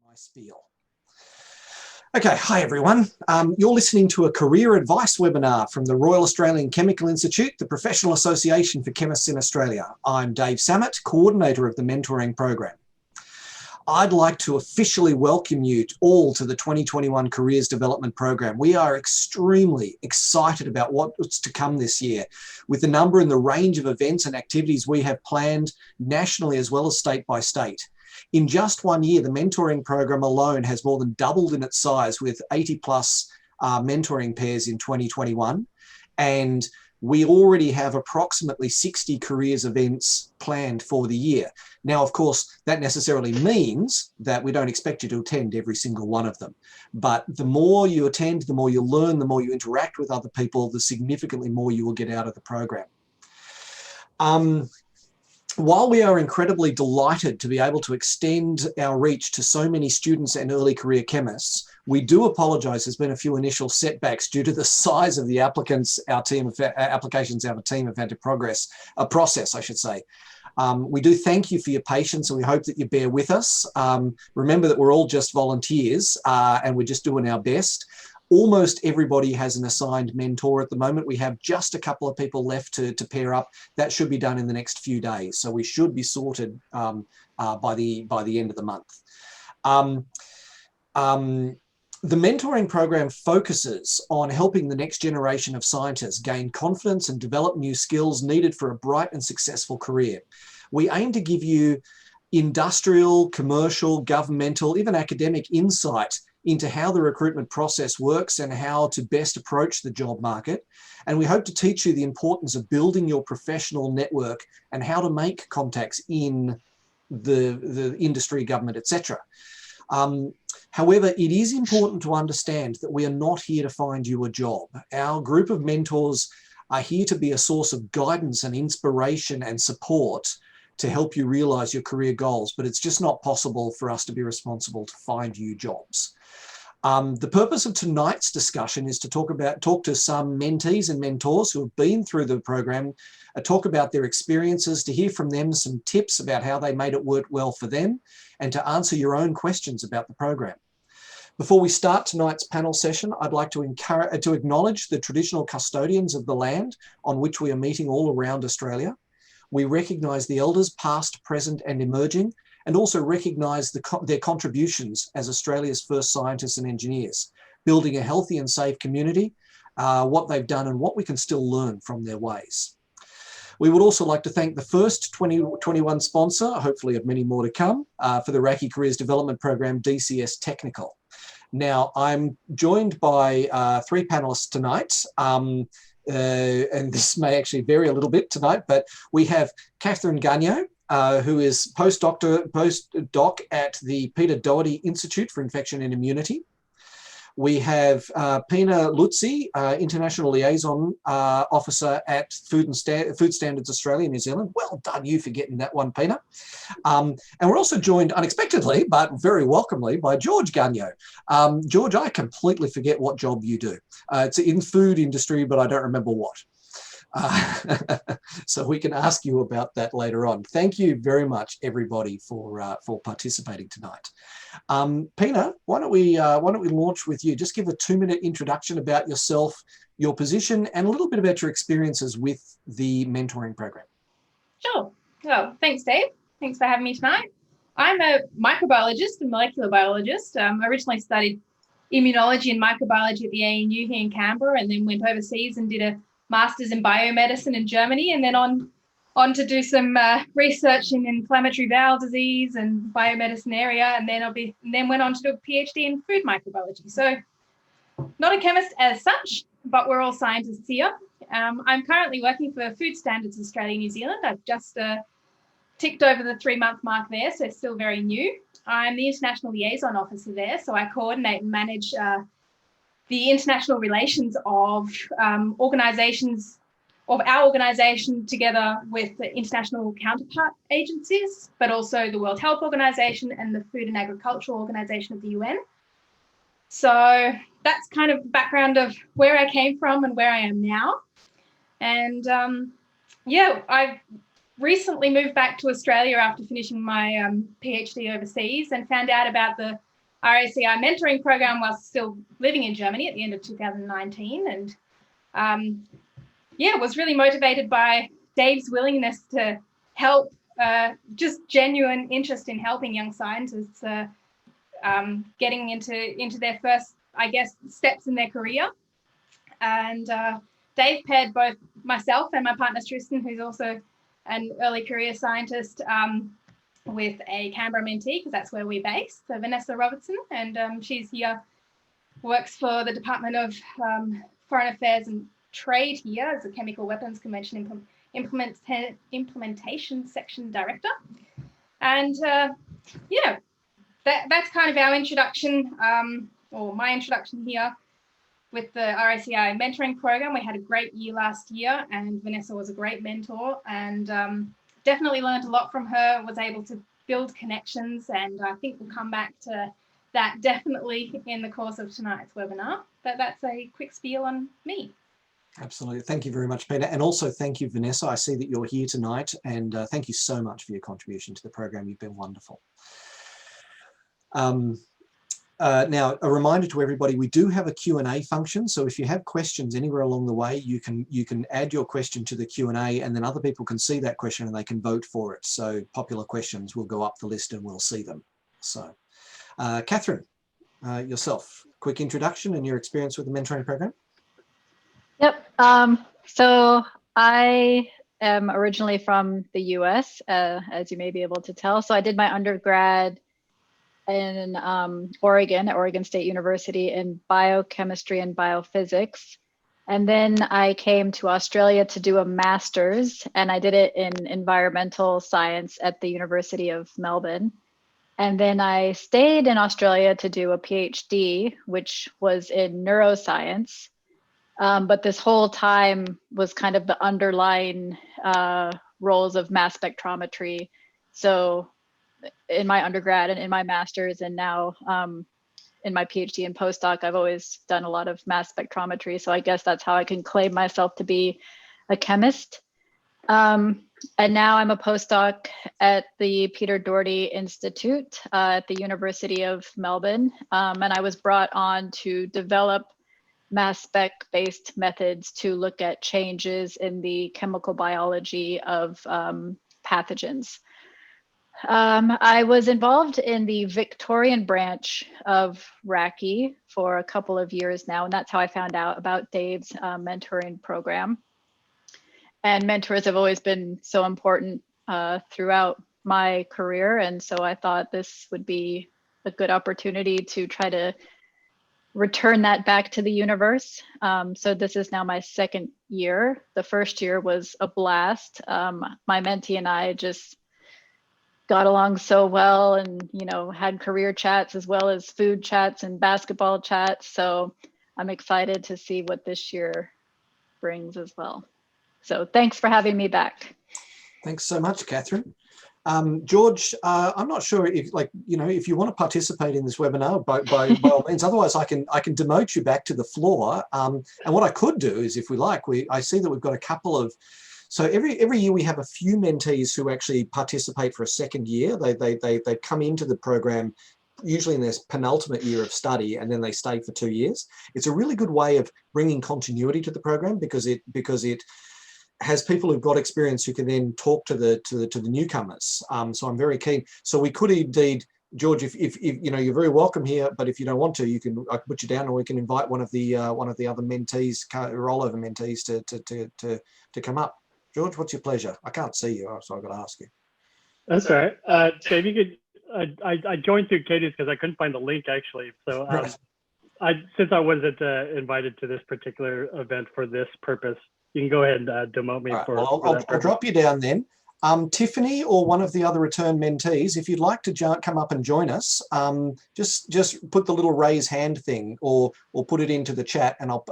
my spiel. Okay, hi everyone. You're listening to a career advice webinar from the Royal Australian Chemical Institute, the Professional Association for Chemists in Australia. I'm Dave Samet, coordinator of the mentoring program. I'd like to officially welcome you all to the 2021 Careers Development Program. We are extremely excited about what's to come this year, with the number and the range of events and activities we have planned nationally as well as state by state. In just 1 year, the mentoring program alone has more than doubled in its size, with 80 plus mentoring pairs in 2021. And we already have approximately 60 careers events planned for the year. Now, of course, that necessarily means that we don't expect you to attend every single one of them. But the more you attend, the more you learn, the more you interact with other people, the significantly more you will get out of the program. While we are incredibly delighted to be able to extend our reach to so many students and early career chemists, we do apologise. There's been a few initial setbacks due to the size of the applicants applications our team have had to process, I should say. We do thank you for your patience, and we hope that you bear with us. Remember that we're all just volunteers and we're just doing our best. Almost everybody has an assigned mentor at the moment. We have just a couple of people left to pair up. That should be done in the next few days. So we should be sorted by the end of the month. The mentoring program focuses on helping the next generation of scientists gain confidence and develop new skills needed for a bright and successful career. We aim to give you industrial, commercial, governmental, even academic insight into how the recruitment process works and how to best approach the job market. And we hope to teach you the importance of building your professional network and how to make contacts in the industry, government, etc. However, it is important to understand that we are not here to find you a job. Our group of mentors are here to be a source of guidance and inspiration and support to help you realize your career goals, but it's just not possible for us to be responsible to find you jobs. The purpose of tonight's discussion is to talk to some mentees and mentors who have been through the program, talk about their experiences, to hear from them some tips about how they made it work well for them, and to answer your own questions about the program. Before we start tonight's panel session, I'd like to acknowledge the traditional custodians of the land on which we are meeting all around Australia. We recognise the elders past, present and emerging, and also recognise their contributions as Australia's first scientists and engineers, building a healthy and safe community, what they've done and what we can still learn from their ways. We would also like to thank the first 2021 sponsor, hopefully of many more to come, for the RACI Careers Development Program, DCS Technical. Now, I'm joined by three panellists tonight. And this may actually vary a little bit tonight, but we have Catherine Gagnon, who is postdoc at the Peter Doherty Institute for Infection and Immunity. We have Pina Lutzi, International Liaison Officer at Food Standards Australia, New Zealand. Well done you for getting that one, Pina. And we're also joined unexpectedly, but very welcomely, by George Gagnon. George, I completely forget what job you do. It's in food industry, but I don't remember what. So we can ask you about that later on. Thank you very much, everybody, for participating tonight. Pina, why don't we launch with you? Just give a 2-minute introduction about yourself, your position, and a little bit about your experiences with the mentoring program. Sure. Well, thanks, Dave. Thanks for having me tonight. I'm a microbiologist and molecular biologist. I originally studied immunology and microbiology at the ANU here in Canberra, and then went overseas and did a master's in biomedicine in Germany, and then on to do some research in inflammatory bowel disease and biomedicine area, and then went on to do a PhD in food microbiology. So not a chemist as such, but we're all scientists here. I'm currently working for Food Standards Australia, New Zealand. I've just ticked over the 3-month mark there, so still very new. I'm the International Liaison Officer there, so I coordinate and manage the international relations of organisations, of our organisation together with the international counterpart agencies, but also the World Health Organization and the Food and Agricultural Organization of the UN. So that's kind of the background of where I came from and where I am now. And yeah, I've recently moved back to Australia after finishing my PhD overseas, and found out about the RACI Mentoring Program while still living in Germany at the end of 2019. And yeah, was really motivated by Dave's willingness to help, just genuine interest in helping young scientists getting into their first, I guess, steps in their career. And Dave paired both myself and my partner Tristan, who's also an early career scientist, with a Canberra mentee, because that's where we're based, so Vanessa Robertson, and she's here, works for the Department of Foreign Affairs and Trade here as a Chemical Weapons Convention Implementation Section Director. And yeah, that's kind of our introduction, or my introduction here with the RACI Mentoring Program. We had a great year last year, and Vanessa was a great mentor, and definitely learned a lot from her, was able to build connections, and I think we'll come back to that definitely in the course of tonight's webinar. But that's a quick spiel on me. Absolutely. Thank you very much, Peter. And also thank you, Vanessa. I see that you're here tonight, and thank you so much for your contribution to the program. You've been wonderful. Now, a reminder to everybody, we do have a Q&A function. So if you have questions anywhere along the way, you can add your question to the Q&A, and then other people can see that question and they can vote for it. So popular questions will go up the list and we'll see them. So Catherine, yourself, quick introduction and your experience with the mentoring program. Yep. So I am originally from the US, as you may be able to tell. So I did my undergrad in Oregon, at Oregon State University, in biochemistry and biophysics. And then I came to Australia to do a master's, and I did it in environmental science at the University of Melbourne. And then I stayed in Australia to do a PhD, which was in neuroscience. But this whole time was kind of the underlying roles of mass spectrometry. So in my undergrad and in my master's, and now in my PhD and postdoc, I've always done a lot of mass spectrometry. So I guess that's how I can claim myself to be a chemist. And now I'm a postdoc at the Peter Doherty Institute at the University of Melbourne. And I was brought on to develop mass spec-based methods to look at changes in the chemical biology of pathogens. I was involved in the Victorian branch of RACI for a couple of years now, and that's how I found out about Dave's mentoring program. And mentors have always been so important throughout my career, and so I thought this would be a good opportunity to try to return that back to the universe. So this is now my second year. The first year was a blast. My mentee and I just got along so well, and had career chats as well as food chats and basketball chats. So I'm excited to see what this year brings as well. So thanks for having me back. Thanks so much, Catherine. George, I'm not sure if, if you want to participate in this webinar, by all means. Otherwise, I can demote you back to the floor. And what I could do is, if we like, I see that we've got a couple of. So every year we have a few mentees who actually participate for a second year. They come into the program usually in their penultimate year of study, and then they stay for 2 years. It's a really good way of bringing continuity to the program because it has people who've got experience who can then talk to the newcomers. So I'm very keen. So we could indeed, George, if you're very welcome here, but if you don't want to, I can put you down, or we can invite one of the other mentees, rollover mentees, to come up. George, what's your pleasure? I can't see you, so I've got to ask you. That's all right. Dave, you could. I joined through Katie's because I couldn't find the link actually. So right. Since I wasn't invited to this particular event for this purpose, you can go ahead and demote me. Right. I'll drop you down then. Tiffany or one of the other return mentees, if you'd like to come up and join us, just put the little raise hand thing, or put it into the chat, and I'll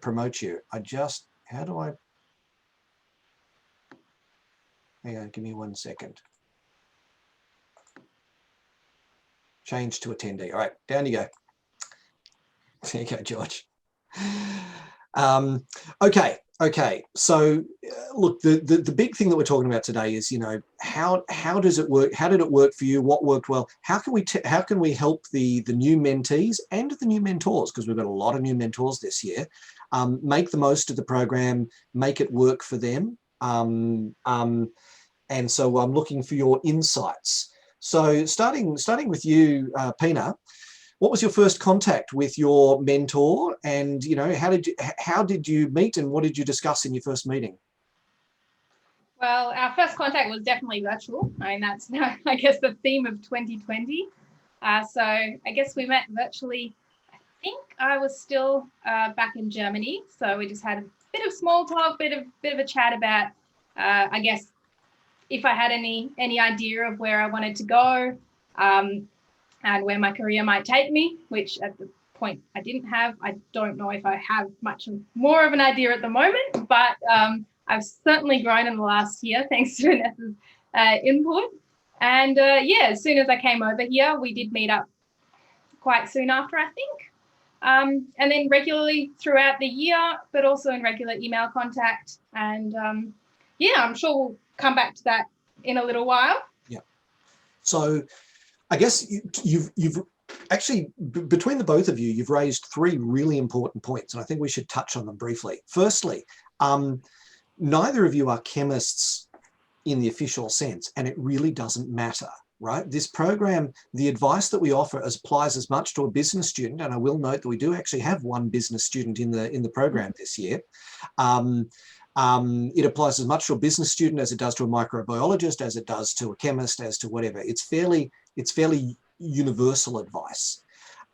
promote you. How do I? Hang on, give me 1 second. Change to attendee. All right, down you go. There you go, George. Okay. So, look, the big thing that we're talking about today is, how does it work? How did it work for you? What worked well? How can we help the new mentees and the new mentors, because we've got a lot of new mentors this year, make the most of the program, make it work for them. And so I'm looking for your insights. So starting with you, Pina. What was your first contact with your mentor, and how did you meet, and what did you discuss in your first meeting? Well, our first contact was definitely virtual. I mean, that's I guess the theme of 2020. So I guess we met virtually. I think I was still back in Germany, so we just had a bit of small talk, bit of a chat about, I guess, if I had any idea of where I wanted to go. And where my career might take me, which at the point I didn't have. I don't know if I have much more of an idea at the moment, but I've certainly grown in the last year thanks to Vanessa's input. And as soon as I came over here, we did meet up quite soon after, I think. And then regularly throughout the year, but also in regular email contact. And I'm sure we'll come back to that in a little while. Yeah. So I guess you've actually, between the both of you, you've raised three really important points, and I think we should touch on them briefly. Firstly, neither of you are chemists in the official sense, and it really doesn't matter, right? This program, the advice that we offer applies as much to a business student, and I will note that we do actually have one business student in the program this year. It applies as much to a business student as it does to a microbiologist, as it does to a chemist, as to whatever. It's fairly universal advice.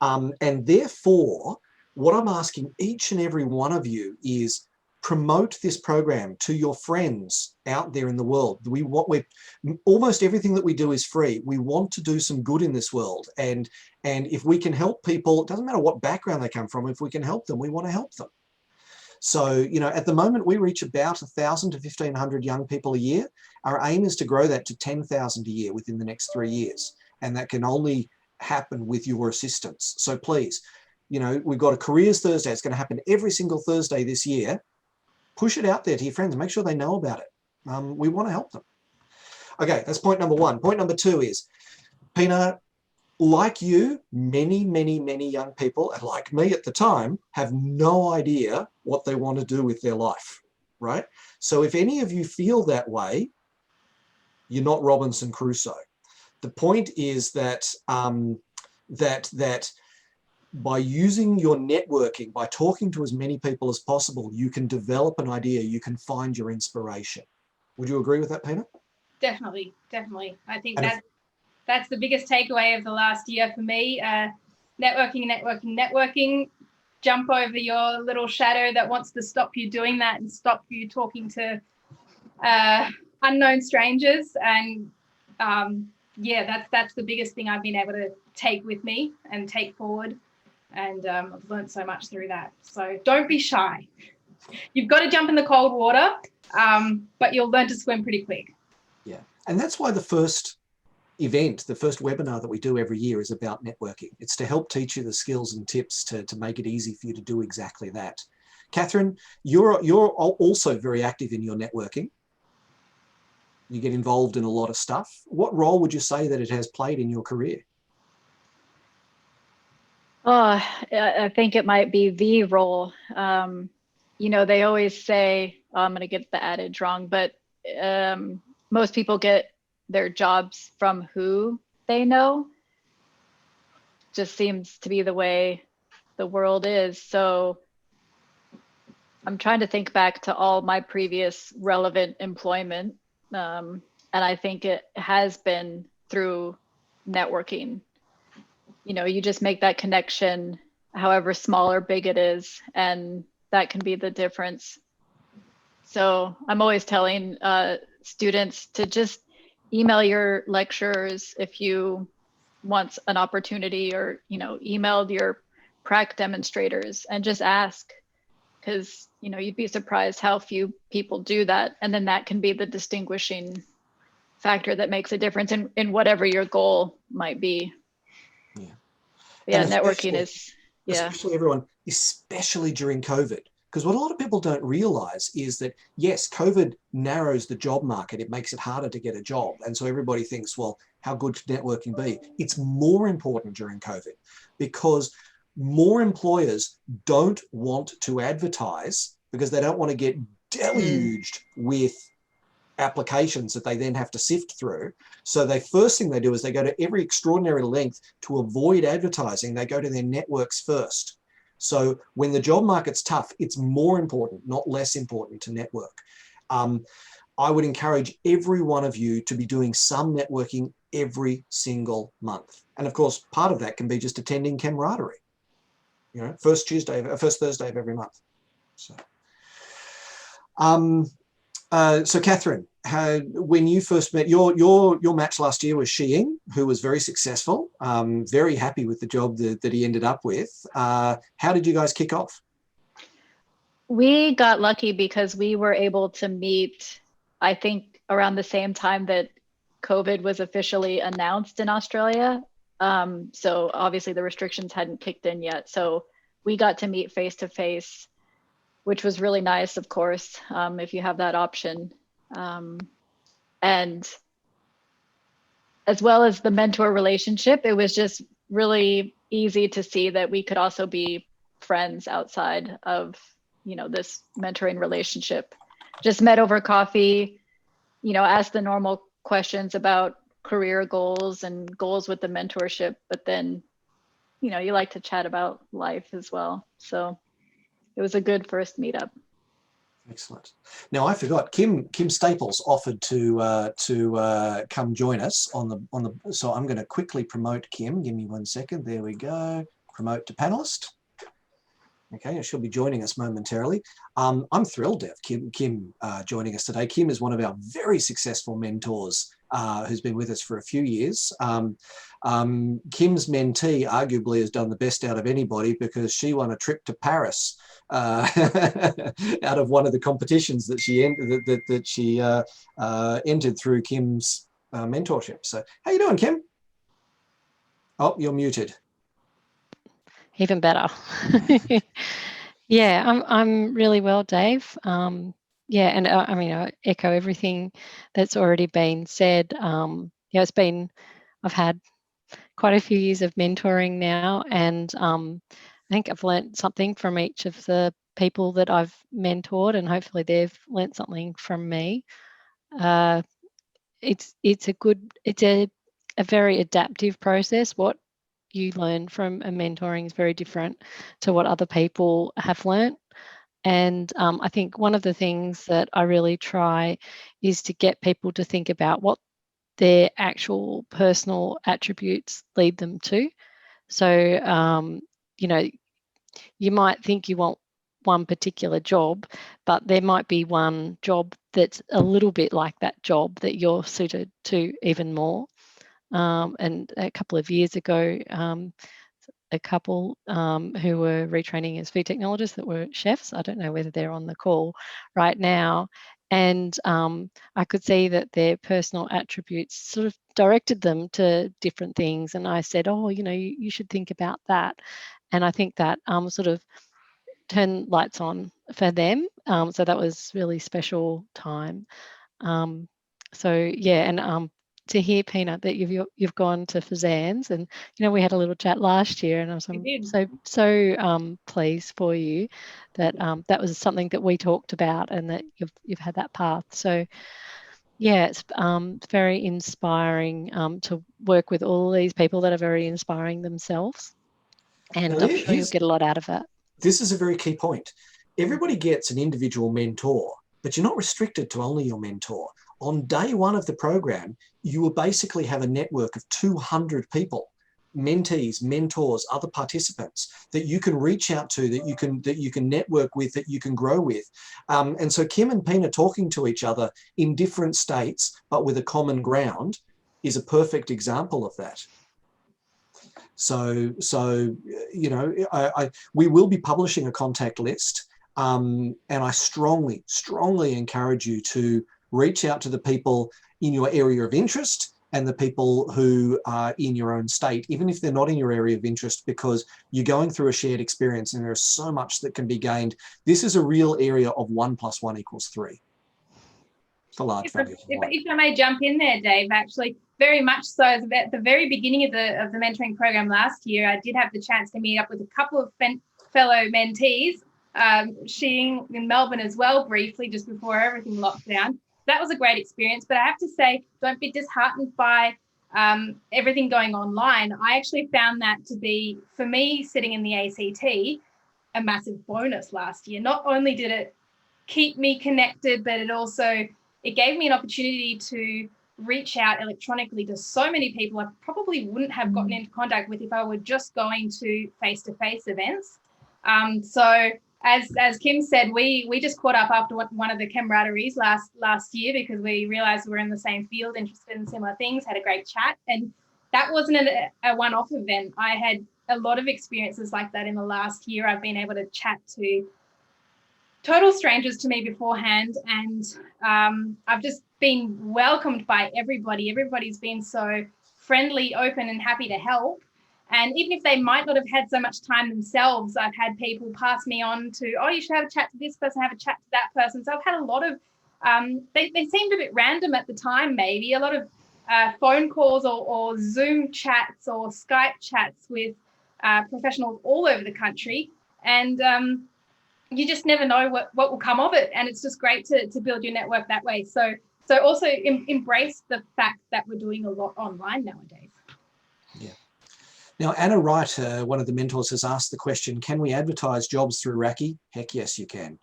And therefore, what I'm asking each and every one of you is promote this program to your friends out there in the world. Almost everything that we do is free. We want to do some good in this world. And if we can help people, it doesn't matter what background they come from, if we can help them, we want to help them. So, at the moment, we reach about 1,000 to 1,500 young people a year. Our aim is to grow that to 10,000 a year within the next 3 years. And that can only happen with your assistance. So please, we've got a Careers Thursday. It's going to happen every single Thursday this year. Push it out there to your friends and make sure they know about it. We want to help them. Okay, that's point number one. Point number two is, Pina, like you, many, many, many young people, and like me at the time, have no idea what they want to do with their life, right? So if any of you feel that way, you're not Robinson Crusoe. The point is that that by using your networking, by talking to as many people as possible, you can develop an idea, you can find your inspiration. Would you agree with that, Pina? Definitely. I think that's the biggest takeaway of the last year for me. Networking. Jump over your little shadow that wants to stop you doing that and stop you talking to unknown strangers. And that's the biggest thing I've been able to take with me and take forward. And I've learned so much through that. So don't be shy. You've got to jump in the cold water, but you'll learn to swim pretty quick. Yeah, and that's why the first event, the first webinar that we do every year is about networking. It's to help teach you the skills and tips to make it easy for you to do exactly that. Catherine, you're also very active in your networking. You get involved in a lot of stuff. What role would you say that it has played in your career? Oh, I think it might be the role. They always say, I'm going to get the adage wrong, but most people get their jobs from who they know. Just seems to be the way the world is. So I'm trying to think back to all my previous relevant employment. And I think it has been through networking. You just make that connection, however small or big it is, and that can be the difference. So I'm always telling students to just email your lecturers if you want an opportunity, or emailed your prac demonstrators and just ask, because you'd be surprised how few people do that, and then that can be the distinguishing factor that makes a difference in whatever your goal might be. Yeah, networking is, especially everyone, especially during COVID, Because what a lot of people don't realize is that, yes, COVID narrows the job market. It makes it harder to get a job. And so everybody thinks, well, how good could networking be? It's more important during COVID because more employers don't want to advertise because they don't want to get deluged with applications that they then have to sift through. So the first thing they do is they go to every extraordinary length to avoid advertising. They go to their networks first. So when the job market's tough, it's more important, not less important, to network. I would encourage every one of you to be doing some networking every single month. And of course, part of that can be just attending camaraderie, you know, first Thursday of every month. So, so Catherine, when you first met, your match last year was Shiying, who was very successful, very happy with the job that he ended up with. How did you guys kick off? We got lucky because we were able to meet, I think, around the same time that COVID was officially announced in Australia. So obviously the restrictions hadn't kicked in yet. So we got to meet face to face, which was really nice, of course, if you have that option. And as well as the mentor relationship, it was just really easy to see that we could also be friends outside of, you know, this mentoring relationship. Just met over coffee, you know, asked the normal questions about career goals and goals with the mentorship, but then, you know, you like to chat about life as well. So it was a good first meetup. Excellent. Now I forgot, Kim Staples offered to come join us on the. So I'm going to quickly promote Kim. Give me 1 second. There we go. Promote to panelist. Okay, she'll be joining us momentarily. I'm thrilled to have Kim joining us today. Kim is one of our very successful mentors who's been with us for a few years. Kim's mentee arguably has done the best out of anybody because she won a trip to Paris out of one of the competitions that she entered through Kim's mentorship. So how you doing, Kim? Oh, you're muted. Even better. Yeah, I'm really well, Dave. Yeah, and I mean, I echo everything that's already been said. Yeah, I've had quite a few years of mentoring now, and I think I've learnt something from each of the people that I've mentored, and hopefully they've learnt something from me. It's a very adaptive process. What you learn from a mentoring is very different to what other people have learnt. And I think one of the things that I really try is to get people to think about what their actual personal attributes lead them to. So, you know, you might think you want one particular job, but there might be one job that's a little bit like that job that you're suited to even more. And a couple of years ago, a couple who were retraining as food technologists that were chefs. I don't know whether they're on the call right now. And I could see that their personal attributes sort of directed them to different things. And I said, oh, you know, you should think about that. And I think that sort of turned lights on for them. So that was really special time. So yeah, and to hear, Peanut, that you've gone to Fazan's, and you know, we had a little chat last year, and I was so pleased for you that that was something that we talked about, and that you've had that path. So yeah, it's very inspiring to work with all these people that are very inspiring themselves, and I'm sure you'll get a lot out of that. This is a very key point. Everybody gets an individual mentor, but you're not restricted to only your mentor. On day one of the program, you will basically have a network of 200 people, mentees, mentors, other participants that you can reach out to, that you can network with, that you can grow with. And so Kim and Pina talking to each other in different states, but with a common ground, is a perfect example of that. So you know, we will be publishing a contact list, and I strongly encourage you to reach out to the people in your area of interest and the people who are in your own state, even if they're not in your area of interest, because you're going through a shared experience and there's so much that can be gained. This is a real area of 1 + 1 = 3. It's a large family. If I may jump in there, Dave, actually, very much so. At the very beginning of the mentoring program last year, I did have the chance to meet up with a couple of fellow mentees, sheing in Melbourne as well, briefly, just before everything locked down. That was a great experience, but I have to say, don't be disheartened by everything going online. I actually found that to be, for me, sitting in the ACT, a massive bonus last year. Not only did it keep me connected, but it gave me an opportunity to reach out electronically to so many people I probably wouldn't have gotten into contact with if I were just going to face-to-face events. So as Kim said, we just caught up after one of the camaraderies last year, because we realized we were in the same field, interested in similar things, had a great chat. And that wasn't a one-off event. I had a lot of experiences like that in the last year. I've been able to chat to total strangers to me beforehand, and I've just been welcomed by everybody. Everybody's been so friendly, open, and happy to help. And even if they might not have had so much time themselves, I've had people pass me on to, oh, you should have a chat to this person, have a chat to that person. So I've had a lot of, they seemed a bit random at the time, maybe, a lot of phone calls or Zoom chats or Skype chats with professionals all over the country. And you just never know what will come of it. And it's just great to build your network that way. So also embrace the fact that we're doing a lot online nowadays. Yeah. Now, Anna Wright, one of the mentors, has asked the question, can we advertise jobs through RACI? Heck yes, you can.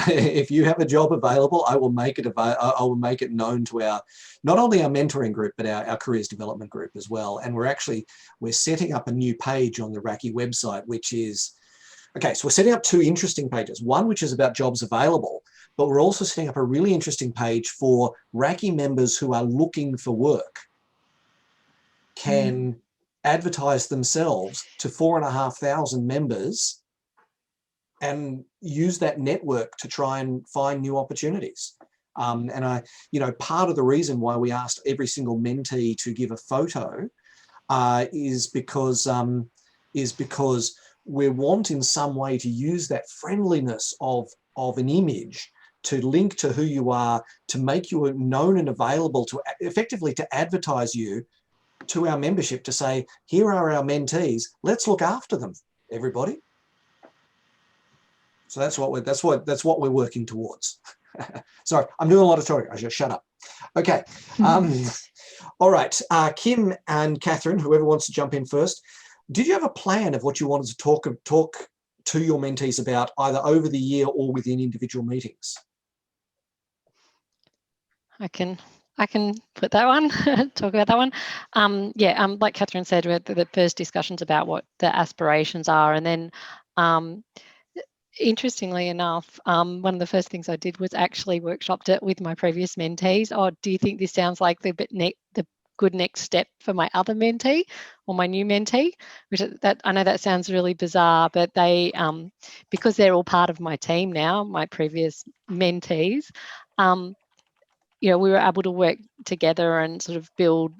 If you have a job available, I will make it known to not only our mentoring group, but our careers development group as well. And we're setting up a new page on the RACI website, which is, okay, so we're setting up 2 interesting pages. One, which is about jobs available, but we're also setting up a really interesting page for RACI members who are looking for work can advertise themselves to 4,500 members and use that network to try and find new opportunities. And part of the reason why we asked every single mentee to give a photo is because we want in some way to use that friendliness of an image to link to who you are, to make you known and available, to effectively to advertise you to our membership, to say, here are our mentees, let's look after them, everybody. So that's what we're working towards. Sorry, I'm doing a lot of talking. I should shut up. Okay. All right, Kim and Catherine, whoever wants to jump in first. Did you have a plan of what you wanted to talk to your mentees about, either over the year or within individual meetings? I can put that one, talk about that one. Like Catherine said, we had the first discussions about what the aspirations are, and then interestingly enough, one of the first things I did was actually workshopped it with my previous mentees. Oh, do you think this sounds like the good next step for my other mentee or my new mentee? Which I know that sounds really bizarre, but they, because they're all part of my team now, my previous mentees, we were able to work together and sort of build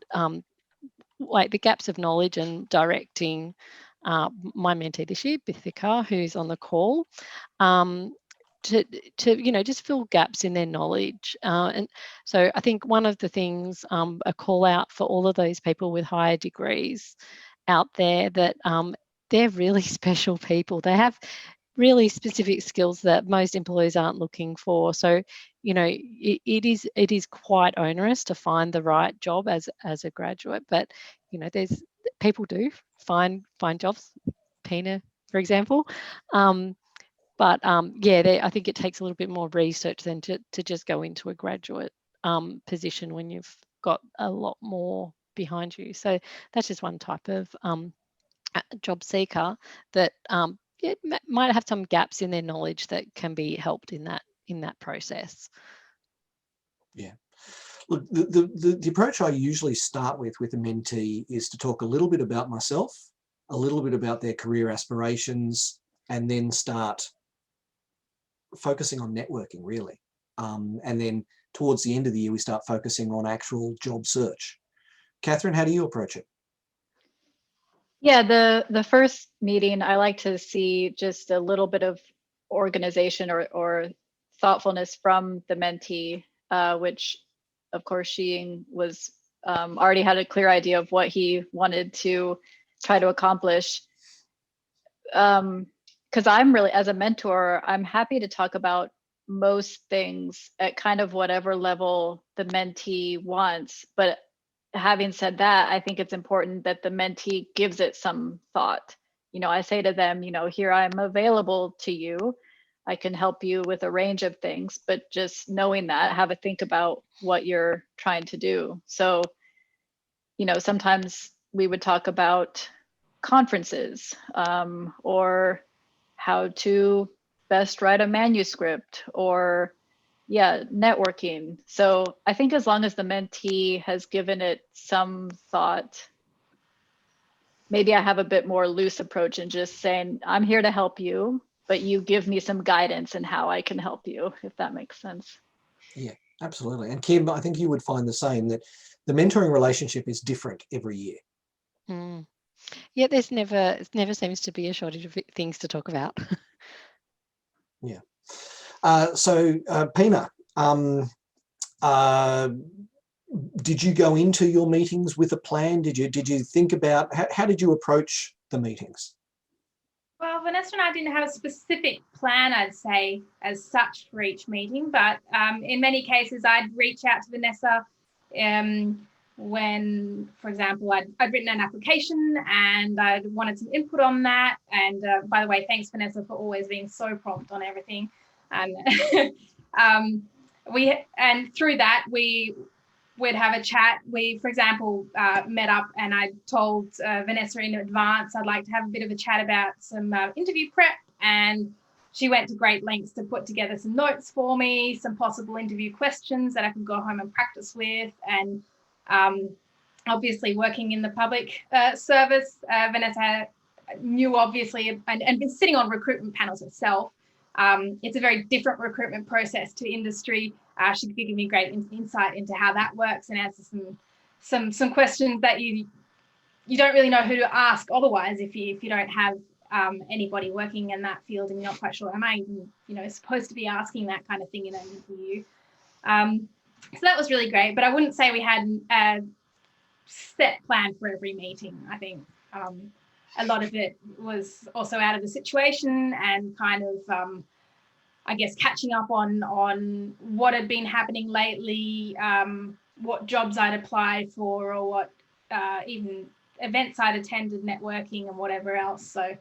like the gaps of knowledge and directing my mentee this year, Bithika, who's on the call, to just fill gaps in their knowledge. And so I think one of the things, a call out for all of those people with higher degrees out there, that they're really special people. They have really specific skills that most employers aren't looking for. So, it is quite onerous to find the right job as a graduate, but there's people do find jobs, Pina, for example. I think it takes a little bit more research than to just go into a graduate position when you've got a lot more behind you. So that's just one type of job seeker that might have some gaps in their knowledge that can be helped in that process. Yeah. Look, the approach I usually start with a mentee is to talk a little bit about myself, a little bit about their career aspirations, and then start focusing on networking, really. And then towards the end of the year, we start focusing on actual job search. Catherine, how do you approach it? Yeah, the first meeting, I like to see just a little bit of organization or thoughtfulness from the mentee, which of course Sheen was already had a clear idea of what he wanted to try to accomplish. Because I'm really, as a mentor, I'm happy to talk about most things at kind of whatever level the mentee wants. But having said that, I think it's important that the mentee gives it some thought. You know, I say to them, you know, here I'm available to you. I can help you with a range of things, but just knowing that, have a think about what you're trying to do. So, you know, sometimes we would talk about conferences or how to best write a manuscript or networking. So I think as long as the mentee has given it some thought, maybe I have a bit more loose approach and just saying, I'm here to help you, but you give me some guidance in how I can help you, if that makes sense. Yeah, absolutely. And Kim, I think you would find the same, that the mentoring relationship is different every year. Mm. Yeah, it never seems to be a shortage of things to talk about. Yeah. Pina, did you go into your meetings with a plan? Did you think about how did you approach the meetings? Well, Vanessa and I didn't have a specific plan, I'd say, as such for each meeting, but in many cases I'd reach out to Vanessa when, for example, I'd written an application and I wanted some input on that. And by the way, thanks, Vanessa, for always being so prompt on everything. And through that, we'd have a chat. We, for example, met up and I told Vanessa in advance I'd like to have a bit of a chat about some interview prep, and she went to great lengths to put together some notes for me, some possible interview questions that I could go home and practice with. And obviously working in the public service, Vanessa knew obviously and been sitting on recruitment panels herself. It's a very different recruitment process to industry. She could give me great insight into how that works and answer some questions that you don't really know who to ask otherwise if you don't have anybody working in that field and you're not quite sure, am I even supposed to be asking that kind of thing in an interview? So that was really great, but I wouldn't say we had a set plan for every meeting. I think a lot of it was also out of the situation and kind of I guess catching up on what had been happening lately, what jobs I'd applied for, or what even events I'd attended, networking and whatever else. So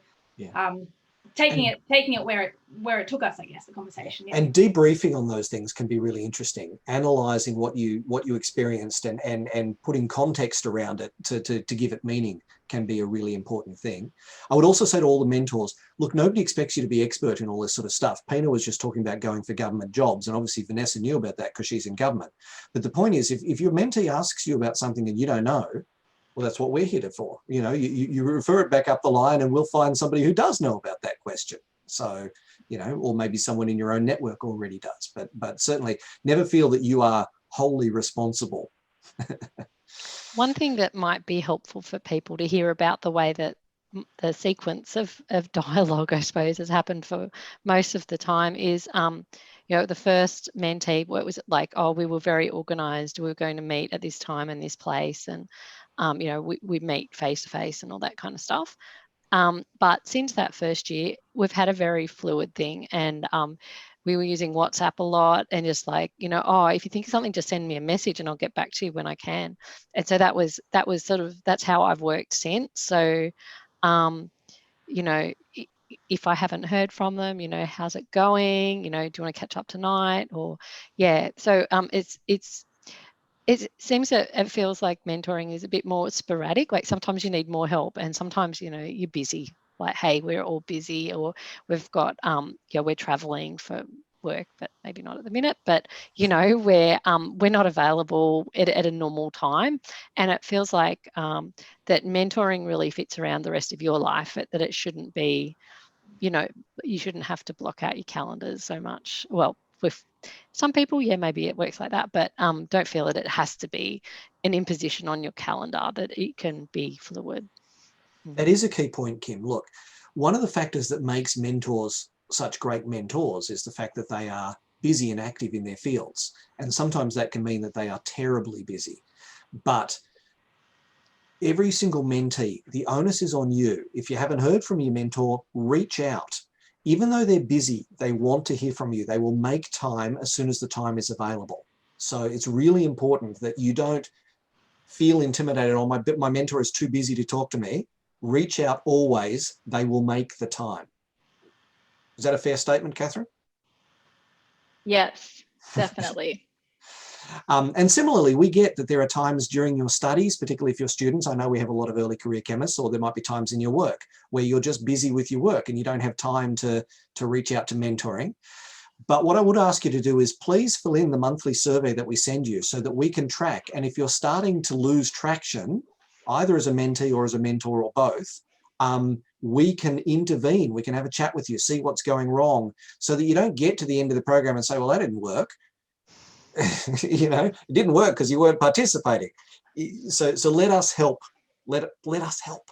taking it where it took us, I guess, the conversation. Yeah. And debriefing on those things can be really interesting. Analysing what you experienced and putting context around it to give it meaning can be a really important thing. I would also say to all the mentors, look, nobody expects you to be expert in all this sort of stuff. Pina was just talking about going for government jobs, and obviously Vanessa knew about that because she's in government. But the point is, if your mentee asks you about something and you don't know, well, that's what we're here for. You refer it back up the line and we'll find somebody who does know about that question. So, or maybe someone in your own network already does, but certainly never feel that you are wholly responsible. One thing that might be helpful for people to hear about the way that the sequence of dialogue, I suppose, has happened for most of the time is, the first mentee, what was it like? Oh, we were very organised. We were going to meet at this time and this place, and we meet face to face and all that kind of stuff. But since that first year, we've had a very fluid thing, and we were using WhatsApp a lot, and just like, if you think of something, just send me a message and I'll get back to you when I can. And so that was sort of, that's how I've worked since. So, if I haven't heard from them, how's it going? Do you want to catch up tonight? Or so it seems that it feels like mentoring is a bit more sporadic. Like sometimes you need more help, and sometimes you're busy. Like, hey, we're all busy, or we've got we're traveling for work, but maybe not at the minute. But we're not available at a normal time, and it feels like that mentoring really fits around the rest of your life. That it shouldn't be, you shouldn't have to block out your calendars so much. Well, with some people, yeah, maybe it works like that, but don't feel that it has to be an imposition on your calendar, that it can be fluid. That is a key point, Kim. Look, one of the factors that makes mentors such great mentors is the fact that they are busy and active in their fields. And sometimes that can mean that they are terribly busy. But every single mentee, the onus is on you. If you haven't heard from your mentor, reach out. Even though they're busy, they want to hear from you. They will make time as soon as the time is available. So it's really important that you don't feel intimidated. Oh, my mentor is too busy to talk to me. Reach out always. They will make the time. Is that a fair statement, Catherine? Yes, definitely. And similarly, we get that there are times during your studies, particularly if you're students. I know we have a lot of early career chemists, or there might be times in your work where you're just busy with your work and you don't have time to reach out to mentoring. But what I would ask you to do is please fill in the monthly survey that we send you so that we can track. And if you're starting to lose traction, either as a mentee or as a mentor or both, we can intervene. We can have a chat with you, see what's going wrong, so that you don't get to the end of the program and say, well, that didn't work. You know, it didn't work because you weren't participating. So let us help. Let us help.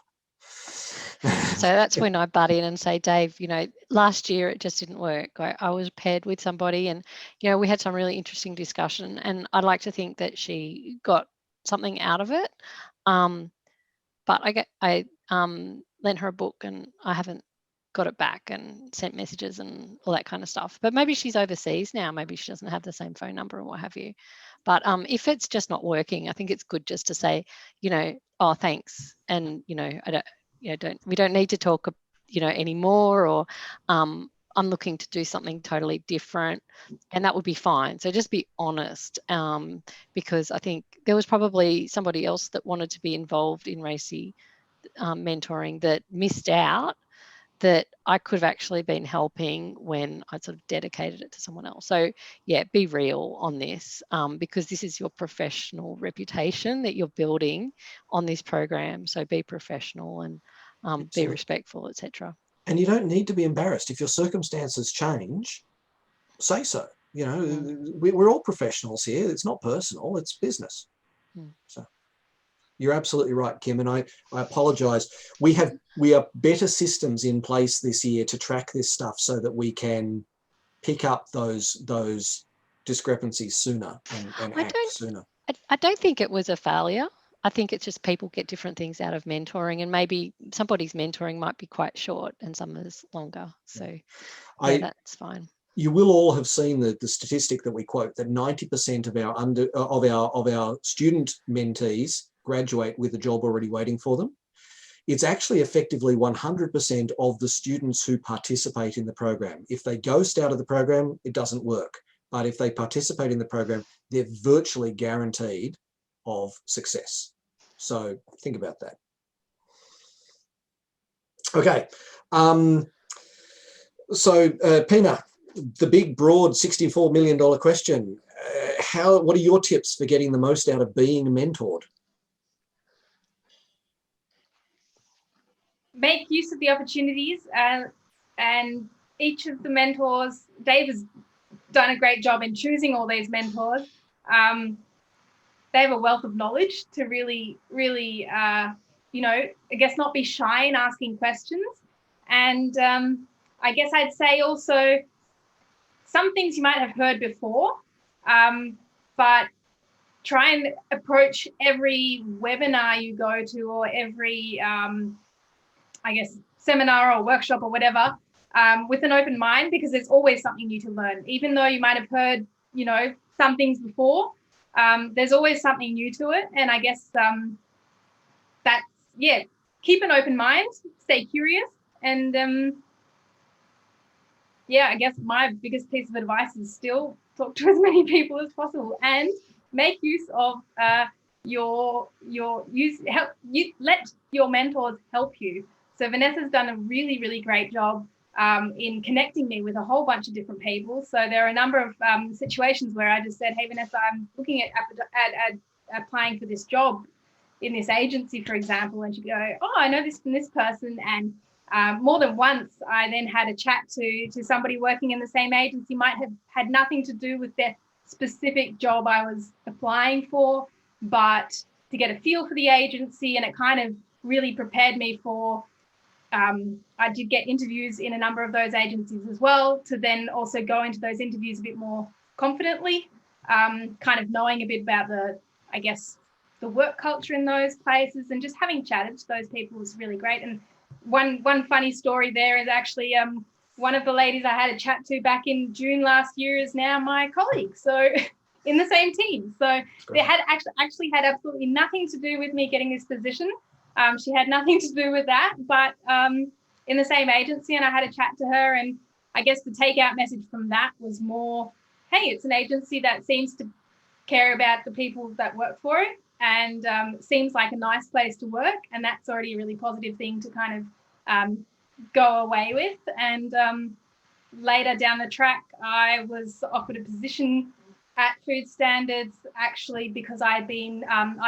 So that's when I butt in and say, Dave, you know, last year it just didn't work. I was paired with somebody and, you know, we had some really interesting discussion, and I'd like to think that she got something out of it. But I lent her a book and I haven't got it back and sent messages and all that kind of stuff. But maybe she's overseas now. Maybe she doesn't have the same phone number and what have you. But if it's just not working, I think it's good just to say, you know, oh, thanks. And, you know, we don't need to talk, you know, anymore, or I'm looking to do something totally different, and that would be fine. So just be honest, because I think there was probably somebody else that wanted to be involved in RACI mentoring that missed out, that I could have actually been helping when I sort of dedicated it to someone else. So yeah, be real on this, because this is your professional reputation that you're building on this program. So be professional and be respectful, etc. And you don't need to be embarrassed. If your circumstances change, say so. You know, we're all professionals here. It's not personal, it's business. So you're absolutely right, Kim, and I apologise. We have better systems in place this year to track this stuff so that we can pick up those discrepancies sooner and act sooner. I don't think it was a failure. I think it's just people get different things out of mentoring, and maybe somebody's mentoring might be quite short and some is longer. So yeah, that's fine. You will all have seen the statistic that we quote, that 90% of our student mentees graduate with a job already waiting for them. It's actually effectively 100% of the students who participate in the program. If they ghost out of the program, it doesn't work. But if they participate in the program, they're virtually guaranteed of success. So think about that. Okay. Pina, the big, broad $64 million question. What are your tips for getting the most out of being mentored? Make use of the opportunities, and each of the mentors, Dave has done a great job in choosing all these mentors. They have a wealth of knowledge to really, you know, I guess not be shy in asking questions. And I guess I'd say also some things you might have heard before, but try and approach every webinar you go to, or every, I guess, seminar or workshop or whatever, with an open mind, because there's always something new to learn. Even though you might have heard, you know, some things before, there's always something new to it. And I guess that's, yeah, keep an open mind, stay curious. And yeah, I guess my biggest piece of advice is still talk to as many people as possible and make use of let your mentors help you. So Vanessa's done a really, really great job in connecting me with a whole bunch of different people. So there are a number of situations where I just said, hey, Vanessa, I'm looking at applying for this job in this agency, for example. And she'd go, oh, I know this from this person. And more than once, I then had a chat to somebody working in the same agency, might have had nothing to do with their specific job I was applying for, but to get a feel for the agency, and it kind of really prepared me for, I did get interviews in a number of those agencies as well, to then also go into those interviews a bit more confidently, kind of knowing a bit about the work culture in those places, and just having chatted to those people was really great. And one funny story there is actually one of the ladies I had a chat to back in June last year is now my colleague, so in the same team. So they had actually had absolutely nothing to do with me getting this position. She had nothing to do with that, but in the same agency, and I had a chat to her, and I guess the takeout message from that was more, hey, it's an agency that seems to care about the people that work for it, and seems like a nice place to work, and that's already a really positive thing to kind of go away with. And later down the track, I was offered a position at Food Standards, actually because I'd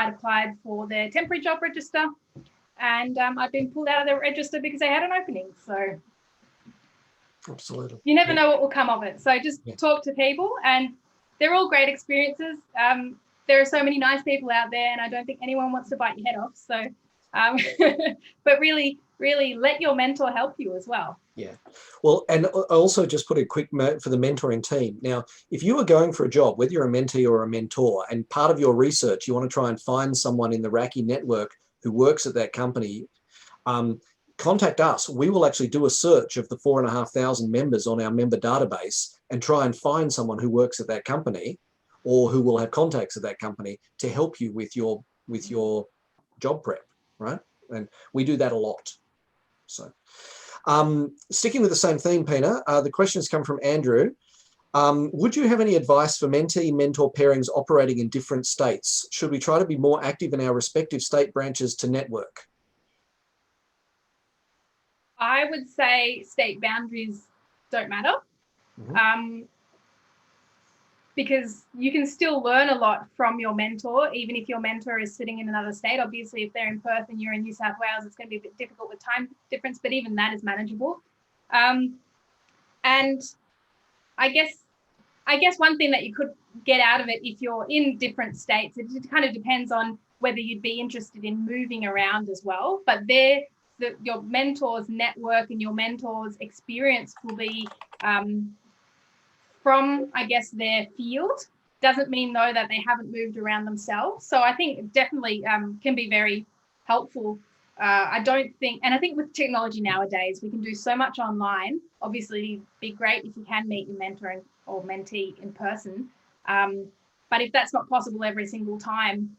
applied for their temporary job register, and I'd been pulled out of the register because they had an opening. So Absolutely. you never know what will come of it. So just talk to people, and they're all great experiences. There are so many nice people out there, and I don't think anyone wants to bite your head off. So, but really let your mentor help you as well. Yeah. Well, and I also just put a quick note for the mentoring team. Now, if you are going for a job, whether you're a mentee or a mentor, and part of your research, you want to try and find someone in the RACI network who works at that company, contact us. We will actually do a search of the 4,500 members on our member database and try and find someone who works at that company or who will have contacts at that company to help you with your job prep, right? And we do that a lot. So sticking with the same theme, Pina, the questions come from Andrew. Would you have any advice for mentee mentor pairings operating in different states? Should we try to be more active in our respective state branches to network? I would say state boundaries don't matter. Mm-hmm. Because you can still learn a lot from your mentor, even if your mentor is sitting in another state. Obviously, if they're in Perth and you're in New South Wales, it's going to be a bit difficult with time difference, but even that is manageable. And I guess one thing that you could get out of it, if you're in different states, it kind of depends on whether you'd be interested in moving around as well. But your mentor's network and your mentor's experience will be from, I guess, their field. Doesn't mean, though, that they haven't moved around themselves. So I think it definitely can be very helpful. I think with technology nowadays, we can do so much online. Obviously, it'd be great if you can meet your mentor or mentee in person. But if that's not possible every single time,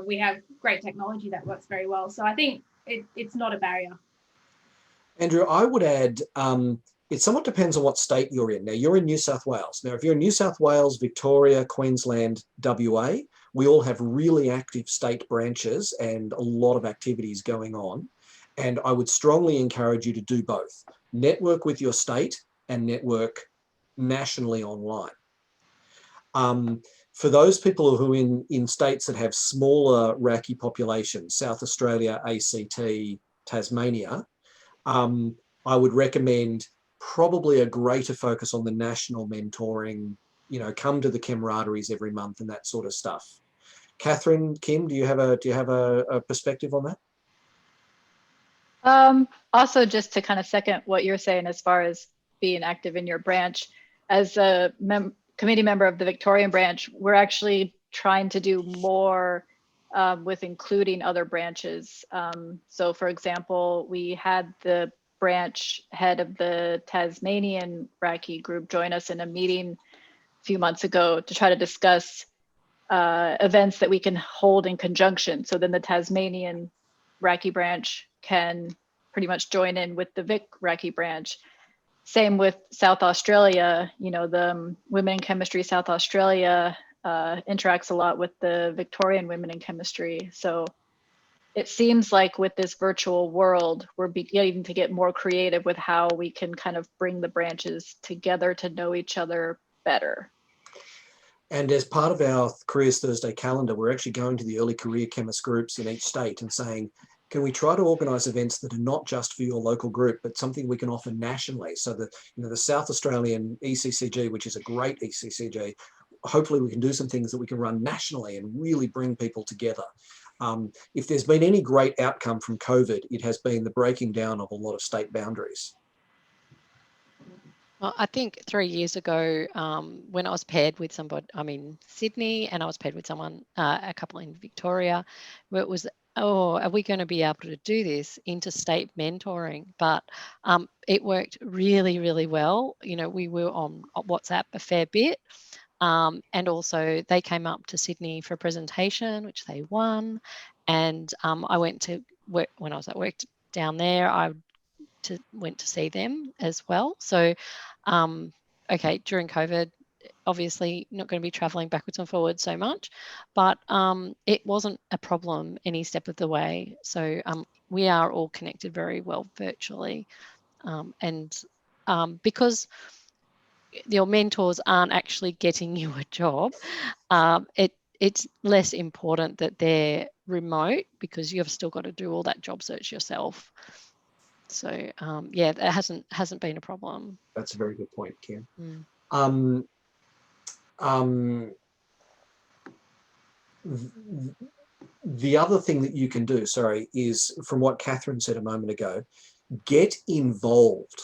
we have great technology that works very well. So I think it's not a barrier. Andrew, I would add, it somewhat depends on what state you're in. Now, you're in New South Wales. Now, if you're in New South Wales, Victoria, Queensland, WA, we all have really active state branches and a lot of activities going on. And I would strongly encourage you to do both. Network with your state and network nationally online. For those people who are in states that have smaller RACI populations, South Australia, ACT, Tasmania, I would recommend probably a greater focus on the national mentoring, come to the camaraderies every month and that sort of stuff. Catherine, Kim, do you have a perspective on that? Also, just to kind of second what you're saying as far as being active in your branch, as a committee member of the Victorian branch, we're actually trying to do more with including other branches. So for example, we had the branch head of the Tasmanian RACI group join us in a meeting a few months ago to try to discuss events that we can hold in conjunction. So then the Tasmanian RACI branch can pretty much join in with the Vic RACI branch. Same with South Australia, the Women in Chemistry South Australia interacts a lot with the Victorian Women in Chemistry. So it seems like with this virtual world, we're beginning to get more creative with how we can kind of bring the branches together to know each other better. And as part of our Careers Thursday calendar, we're actually going to the early career chemist groups in each state and saying, can we try to organise events that are not just for your local group, but something we can offer nationally? So that, you know, the South Australian ECCG, which is a great ECCG, hopefully we can do some things that we can run nationally and really bring people together. If there's been any great outcome from COVID, it has been the breaking down of a lot of state boundaries. Well, I think 3 years ago, when I was paired with somebody, I'm in Sydney, and I was paired with someone, a couple in Victoria, where it was, oh, are we going to be able to do this interstate mentoring? But it worked really, really well. You know, we were on WhatsApp a fair bit. And also they came up to Sydney for a presentation, which they won. And I went to work, when I was at work down there, I went to see them as well. So, okay, during COVID, obviously not going to be traveling backwards and forwards so much, but it wasn't a problem any step of the way. So we are all connected very well virtually. And because your mentors aren't actually getting you a job, it's less important that they're remote, because you've still got to do all that job search yourself. So yeah, that hasn't been a problem. That's a very good point, Kim. Mm. The other thing that you can do, sorry, is from what Catherine said a moment ago, get involved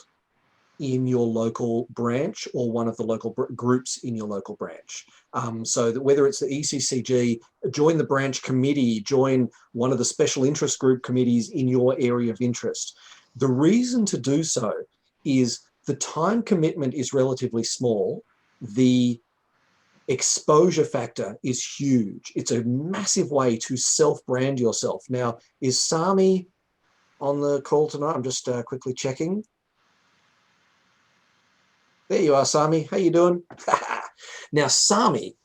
in your local branch or one of the local groups in your local branch. So that whether it's the ECCG, join the branch committee, join one of the special interest group committees in your area of interest. The reason to do so is the time commitment is relatively small. The exposure factor is huge. It's a massive way to self-brand yourself. Now, is Sami on the call tonight? I'm just quickly checking. There you are, Sami. How you doing? Now, Sami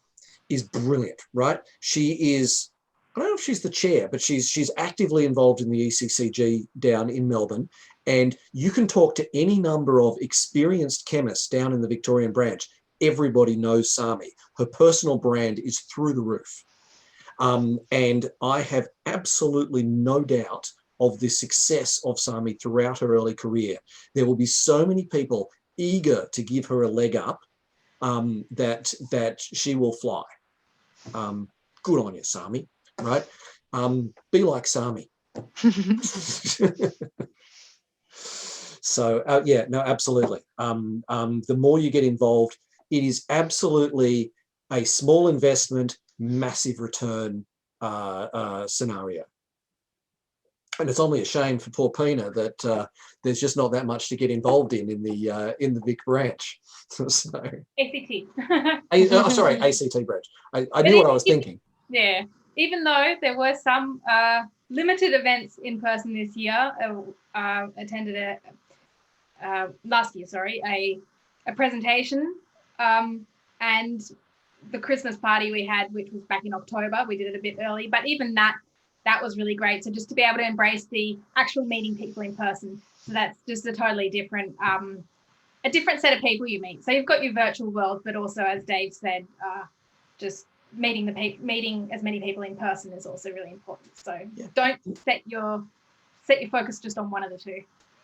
is brilliant, right? She is, I don't know if she's the chair, but she's actively involved in the ECCG down in Melbourne. And you can talk to any number of experienced chemists down in the Victorian branch. Everybody knows Sami. Her personal brand is through the roof. And I have absolutely no doubt of the success of Sami throughout her early career. There will be so many people eager to give her a leg up that she will fly. Good on you, Sami, right? Be like Sami. So yeah, no, absolutely. The more you get involved, it is absolutely a small investment, massive return scenario. And it's only a shame for poor Pina that there's just not that much to get involved in the Vic branch. So, ACT. Sorry, ACT branch. I knew what I was thinking. Yeah, even though there were some limited events in person this year, attended last year, sorry, a presentation and the Christmas party we had, which was back in October. We did it a bit early, but even that was really great. So just to be able to embrace the actual meeting people in person. So that's just a totally different, a different set of people you meet. So you've got your virtual world, but also, as Dave said, just meeting as many people in person is also really important. So yeah, don't set your focus just on one of the two.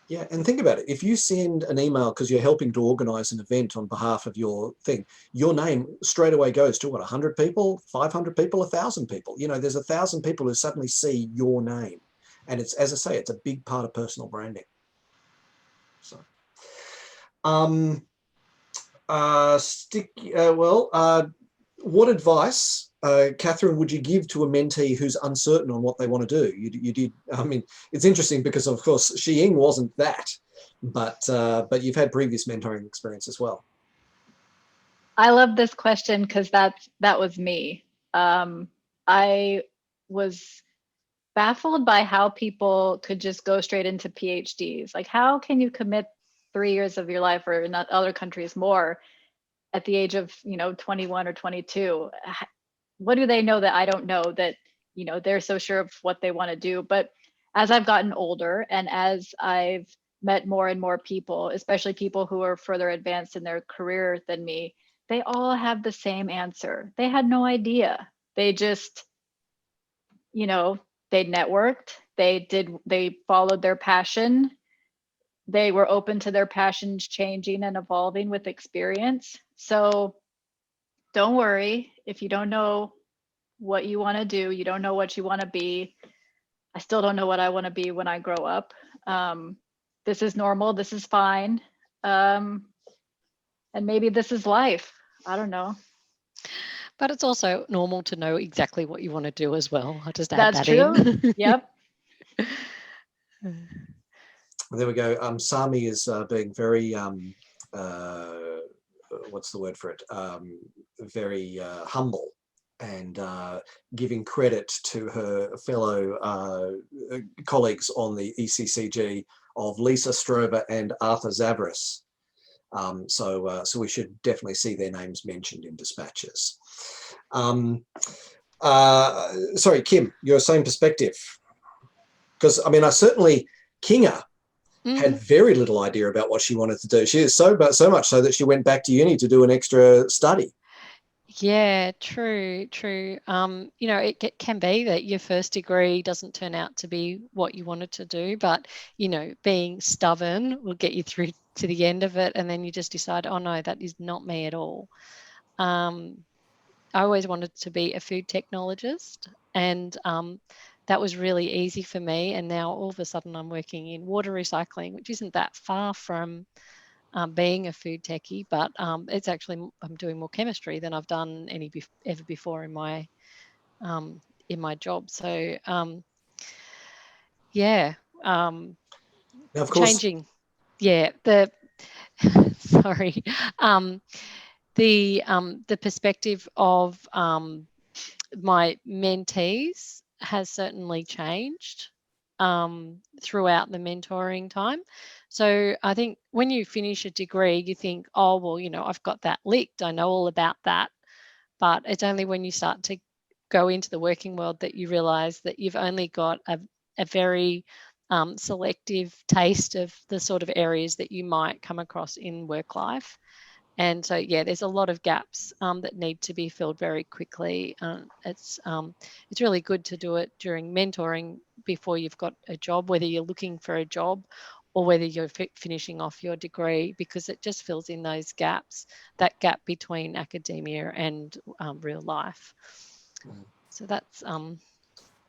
Yeah, and think about it. If you send an email because you're helping to organise an event on behalf of your thing, your name straight away goes to what, 100 people, 500 people, 1,000 people. You know, there's 1,000 people who suddenly see your name. And it's, as I say, it's a big part of personal branding. So, what advice, Catherine, would you give to a mentee who's uncertain on what they want to do? You did. I mean, it's interesting because, of course, Xiying wasn't that, but you've had previous mentoring experience as well. I love this question because that was me. I was baffled by how people could just go straight into PhDs. Like, how can you commit 3 years of your life, or in other countries more, at the age of 21 or 22? What do they know that I don't know, that they're so sure of what they want to do? But as I've gotten older and as I've met more and more people, especially people who are further advanced in their career than me, they all have the same answer. They had no idea. They just they networked, they followed their passion. They were open to their passions changing and evolving with experience. So don't worry if you don't know what you want to do, you don't know what you want to be. I still don't know what I want to be when I grow up. This is normal, this is fine. And maybe this is life. I don't know. But it's also normal to know exactly what you want to do as well. I'll just add That's that true. in. Yep. There we go. Sami is being very, what's the word for it? Very humble and giving credit to her fellow colleagues on the ECCG of Lisa Strober and Arthur Zavris. So we should definitely see their names mentioned in dispatches. Sorry, Kim, your same perspective. Because, I mean, Kinga had very little idea about what she wanted to do. She is so much so that she went back to uni to do an extra study. Yeah, true. It can be that your first degree doesn't turn out to be what you wanted to do, but, being stubborn will get you through to the end of it, and then you just decide, oh no, that is not me at all. I always wanted to be a food technologist, and that was really easy for me. And now all of a sudden I'm working in water recycling, which isn't that far from being a food techie, but it's actually, I'm doing more chemistry than I've done ever before in my job. So yeah, Now, of course, changing. Yeah, sorry, the perspective of my mentees has certainly changed throughout the mentoring time. So I think when you finish a degree, you think, oh, well, I've got that licked. I know all about that. But it's only when you start to go into the working world that you realize that you've only got a very selective taste of the sort of areas that you might come across in work life. And so, yeah, there's a lot of gaps that need to be filled very quickly. It's really good to do it during mentoring before you've got a job, whether you're looking for a job or whether you're finishing off your degree, because it just fills in those gaps, that gap between academia and real life. So that's a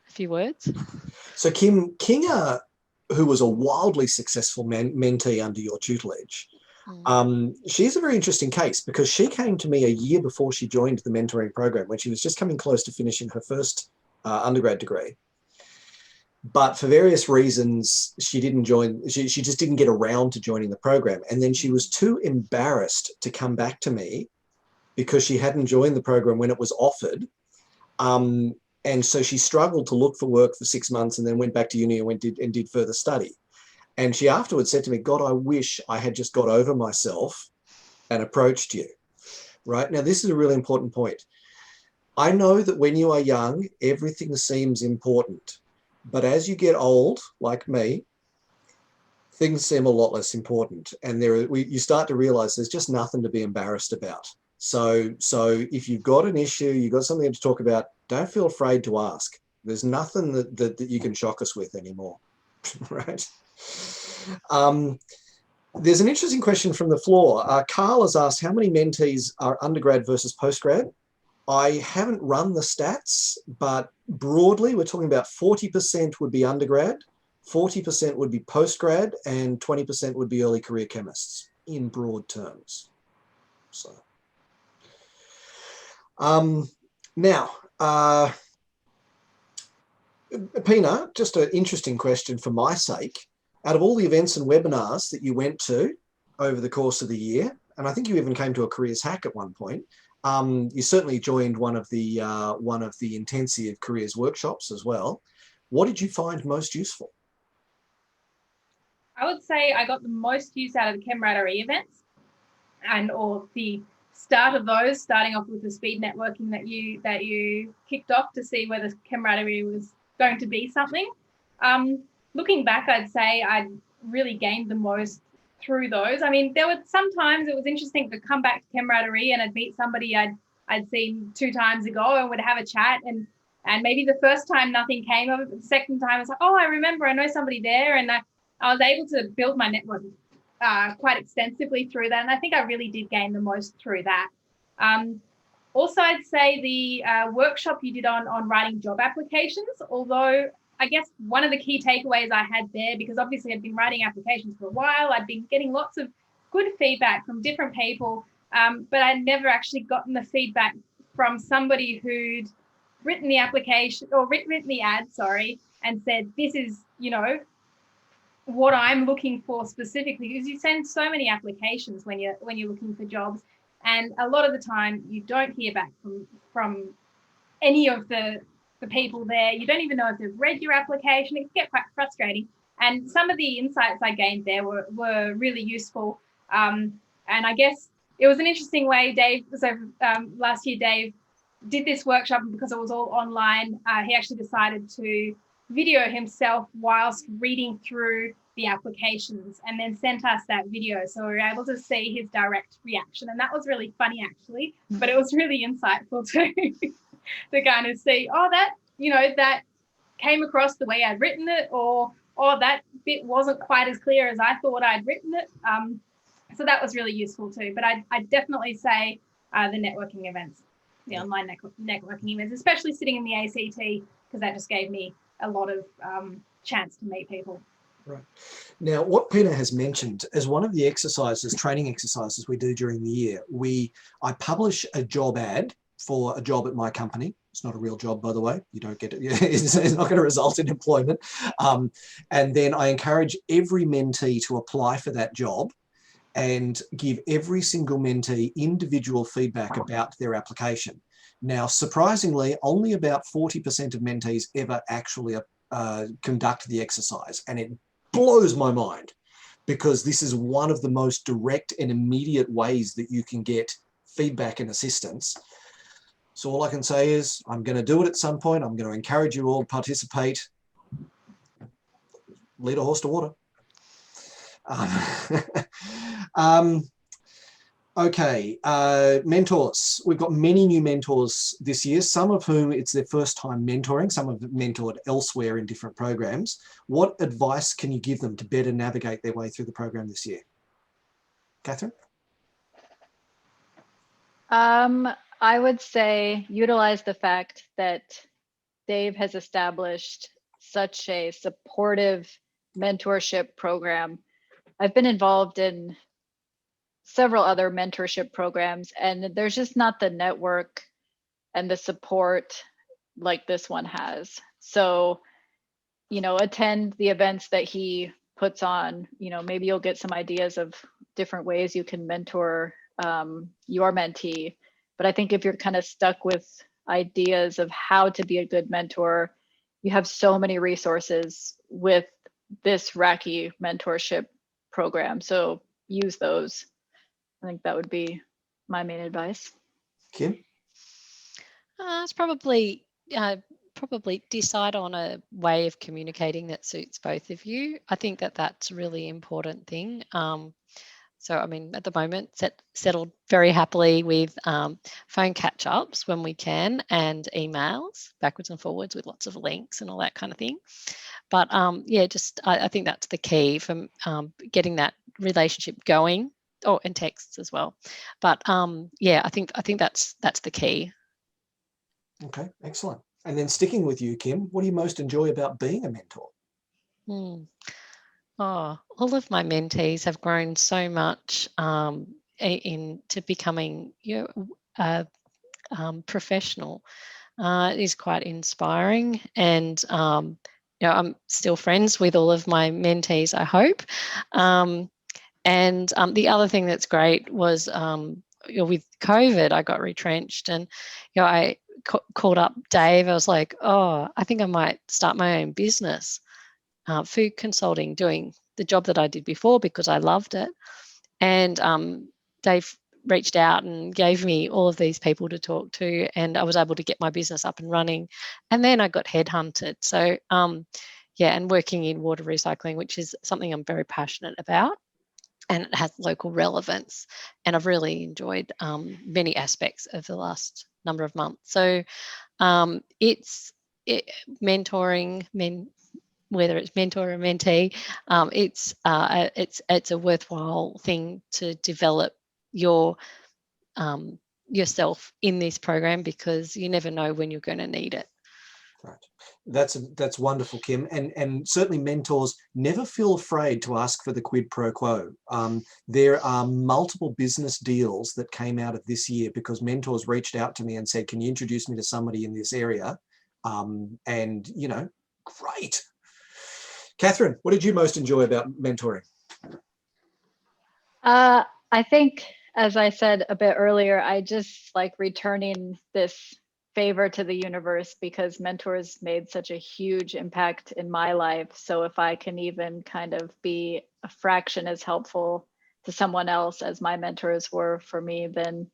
few words. So Kinga, who was a wildly successful mentee under your tutelage, she's a very interesting case because she came to me a year before she joined the mentoring program, when she was just coming close to finishing her first undergrad degree. But for various reasons, she didn't join. She just didn't get around to joining the program. And then she was too embarrassed to come back to me because she hadn't joined the program when it was offered. And so she struggled to look for work for 6 months and then went back to uni and did further study. And she afterwards said to me, God, I wish I had just got over myself and approached you. Right? Now, this is a really important point. I know that when you are young, everything seems important. But as you get old, like me, things seem a lot less important. And you start to realize there's just nothing to be embarrassed about. So if you've got an issue, you've got something to talk about, don't feel afraid to ask. There's nothing that you can shock us with anymore. Right? There's an interesting question from the floor. Carl has asked, how many mentees are undergrad versus postgrad? I haven't run the stats, but broadly, we're talking about 40% would be undergrad, 40% would be postgrad, and 20% would be early career chemists in broad terms. So, now, Pina, just an interesting question for my sake. Out of all the events and webinars that you went to over the course of the year, and I think you even came to a careers hack at one point, you certainly joined one of the intensive careers workshops as well. What did you find most useful? I would say I got the most use out of the camaraderie events or the start of those, starting off with the speed networking that you kicked off to see whether camaraderie was going to be something. Looking back, I'd say I really gained the most through those. I mean, there were sometimes it was interesting to come back to camaraderie and I'd meet somebody I'd seen 2 times ago and would have a chat, and And maybe the first time nothing came of it, but the second time it's like, oh, I remember, I know somebody there. And I was able to build my network quite extensively through that. And I think I really did gain the most through that. Also, I'd say the workshop you did on writing job applications, although I guess one of the key takeaways I had there, because obviously I'd been writing applications for a while, I'd been getting lots of good feedback from different people, but I'd never actually gotten the feedback from somebody who'd written the application or written the ad, sorry, and said, this is, what I'm looking for specifically, because you send so many applications when you're looking for jobs, and a lot of the time you don't hear back from any of the people there. You don't even know if they've read your application. It can get quite frustrating. And some of the insights I gained there were really useful. And I guess it was an interesting way, Dave. So last year, Dave did this workshop, and because it was all online, he actually decided to video himself whilst reading through the applications and then sent us that video. So we were able to see his direct reaction. And that was really funny, actually, but it was really insightful too. To kind of see, that came across the way I'd written it, or that bit wasn't quite as clear as I thought I'd written it. So that was really useful too. But I'd definitely say the networking events, the online networking events, especially sitting in the ACT, because that just gave me a lot of chance to meet people. Right. Now, what Peter has mentioned as one of the training exercises we do during the year, I publish a job ad for a job at my company. It's not a real job, by the way. You don't get it. It's not going to result in employment. And then I encourage every mentee to apply for that job and give every single mentee individual feedback about their application. Now, surprisingly, only about 40% of mentees ever actually conduct the exercise. And it blows my mind, because this is one of the most direct and immediate ways that you can get feedback and assistance. So all I can say is I'm going to do it at some point. I'm going to encourage you all to participate. Lead a horse to water. Okay, mentors. We've got many new mentors this year, some of whom it's their first time mentoring, some have mentored elsewhere in different programs. What advice can you give them to better navigate their way through the program this year? Catherine? I would say utilize the fact that Dave has established such a supportive mentorship program. I've been involved in several other mentorship programs, and there's just not the network and the support like this one has. So, attend the events that he puts on. Maybe you'll get some ideas of different ways you can mentor your mentee. But I think if you're kind of stuck with ideas of how to be a good mentor, you have so many resources with this RACI mentorship program. So use those. I think that would be my main advice. Kim? It's probably decide on a way of communicating that suits both of you. I think that's a really important thing. So, I mean, at the moment, settled very happily with phone catch-ups when we can, and emails backwards and forwards with lots of links and all that kind of thing. But I think that's the key for getting that relationship going. Oh, and texts as well. But I think that's the key. Okay, excellent. And then sticking with you, Kim, what do you most enjoy about being a mentor? Oh, all of my mentees have grown so much into becoming professional. It is quite inspiring, and I'm still friends with all of my mentees, I hope. And the other thing that's great was with COVID, I got retrenched, and I called up Dave. I was like, oh, I think I might start my own business. Food consulting, doing the job that I did before because I loved it. And Dave reached out and gave me all of these people to talk to, and I was able to get my business up and running. And then I got headhunted. So and working in water recycling, which is something I'm very passionate about, and it has local relevance. And I've really enjoyed many aspects of the last number of months. So mentoring whether it's mentor or mentee, it's a worthwhile thing to develop yourself in this program, because you never know when you're going to need it. Right. That's wonderful, Kim. And certainly mentors, never feel afraid to ask for the quid pro quo. There are multiple business deals that came out of this year because mentors reached out to me and said, can you introduce me to somebody in this area? And, you know, great. Catherine, what did you most enjoy about mentoring? I think, as I said a bit earlier, I just like returning this favor to the universe, because mentors made such a huge impact in my life. So if I can even kind of be a fraction as helpful to someone else as my mentors were for me, then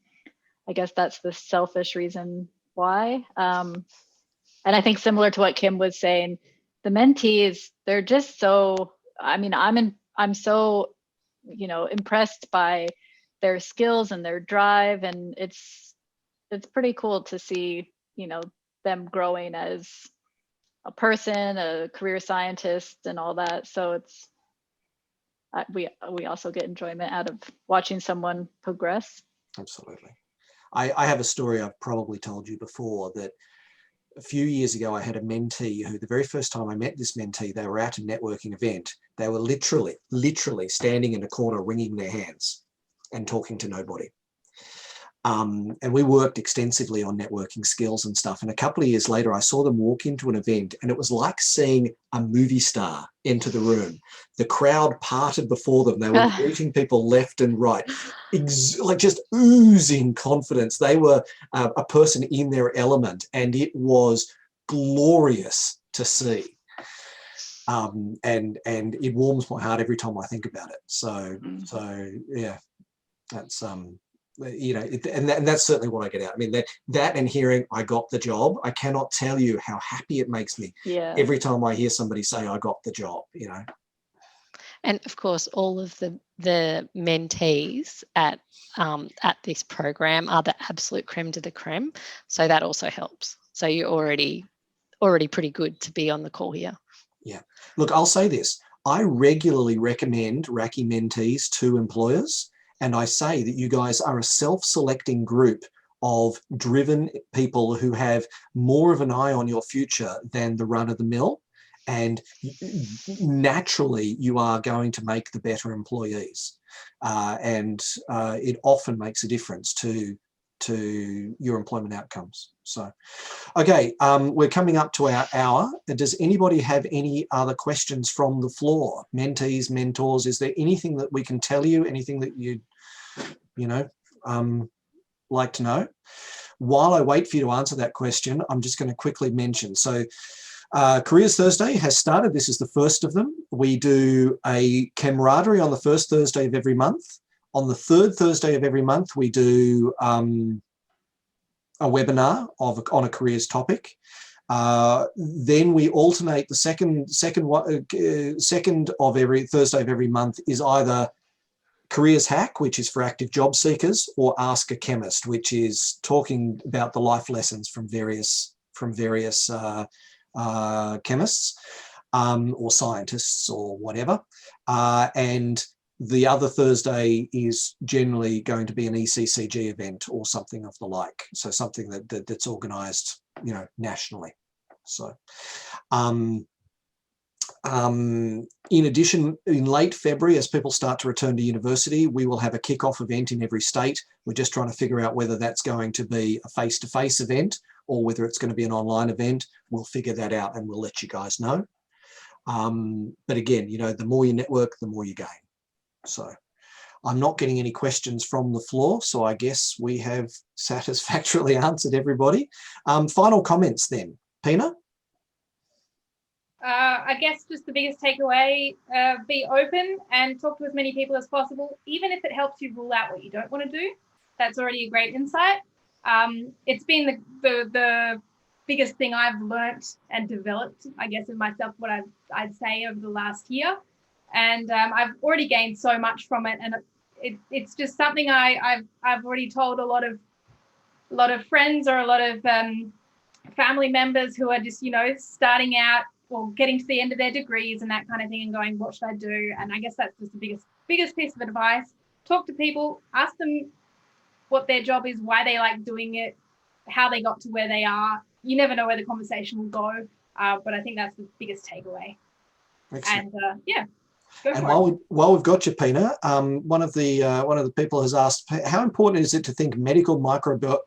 I guess that's the selfish reason why. And I think similar to what Kim was saying, the mentees, they're just so, I mean, I'm so, you know, impressed by their skills and their drive, and it's pretty cool to see, you know, them growing as a person, a career scientist, and all that. So it's we also get enjoyment out of watching someone progress. Absolutely. I have a story I've probably told you before, that a few years ago I had a mentee who, the very first time I met this mentee, they were at a networking event. They were literally standing in a corner wringing their hands and talking to nobody. And we worked extensively on networking skills and stuff. And a couple of years later, I saw them walk into an event, and it was like seeing a movie star enter the room. The crowd parted before them. They were greeting people left and right, like just oozing confidence. They were a person in their element, and it was glorious to see. And it warms my heart every time I think about it. So yeah, that's you know, and that's certainly what I get out. I mean, that and hearing I got the job, I cannot tell you how happy it makes me every time I hear somebody say I got the job, you know. And of course, all of the mentees at this program are the absolute creme de la creme, so that also helps. So you're already pretty good to be on the call here. Yeah, look, I'll say this: I regularly recommend RACI mentees to employers. And I say that you guys are a self-selecting group of driven people who have more of an eye on your future than the run-of-the-mill. And naturally, you are going to make the better employees. And it often makes a difference to your employment outcomes. So, okay, we're coming up to our hour. Does anybody have any other questions from the floor? Mentees, mentors, is there anything that we can tell you, anything that you'd, you know, like to know? While I wait for you to answer that question, I'm just going to quickly mention. So Careers Thursday has started. This is the first of them. We do a camaraderie on the first Thursday of every month. On the third Thursday of every month, we do a webinar on a careers topic. Then we alternate. The second of every Thursday of every month is either Careers Hack, which is for active job seekers, or Ask a Chemist, which is talking about the life lessons from various chemists or scientists or whatever. And the other Thursday is generally going to be an ECCG event or something of the like. So something that's organised, you know, nationally. So, in addition, in late February, as people start to return to university, we will have a kick-off event in every state. We're just trying to figure out whether that's going to be a face-to-face event or whether it's going to be an online event. We'll figure that out and we'll let you guys know. But again, you know, the more you network, the more you gain. So I'm not getting any questions from the floor, so I guess we have satisfactorily answered everybody. Final comments then. Pina? I guess just the biggest takeaway, be open and talk to as many people as possible, even if it helps you rule out what you don't want to do. That's already a great insight. It's been the biggest thing I've learnt and developed, I guess, in myself, what I'd say over the last year. And I've already gained so much from it. And it's just something I've already told a lot of friends or a lot of family members who are just, starting out or getting to the end of their degrees and that kind of thing and going, what should I do? And I guess that's just the biggest piece of advice. Talk to people, ask them what their job is, why they like doing it, how they got to where they are. You never know where the conversation will go, but I think that's the biggest takeaway. Excellent. And yeah. And while we've got you, Pina, one of the people has asked, how important is it to think medical microbiology?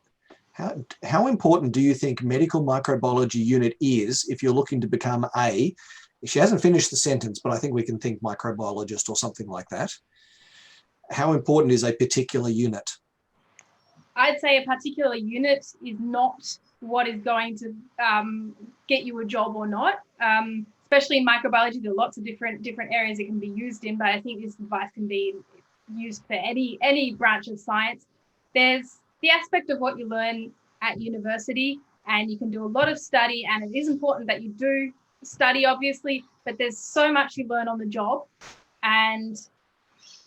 How important do you think medical microbiology unit is if you're looking to become a? She hasn't finished the sentence, but I think we can think microbiologist or something like that. How important is a particular unit? I'd say a particular unit is not what is going to get you a job or not. Especially in microbiology, there are lots of different areas it can be used in, but I think this advice can be used for any branch of science. There's the aspect of what you learn at university, and you can do a lot of study, and it is important that you do study, obviously, but there's so much you learn on the job. And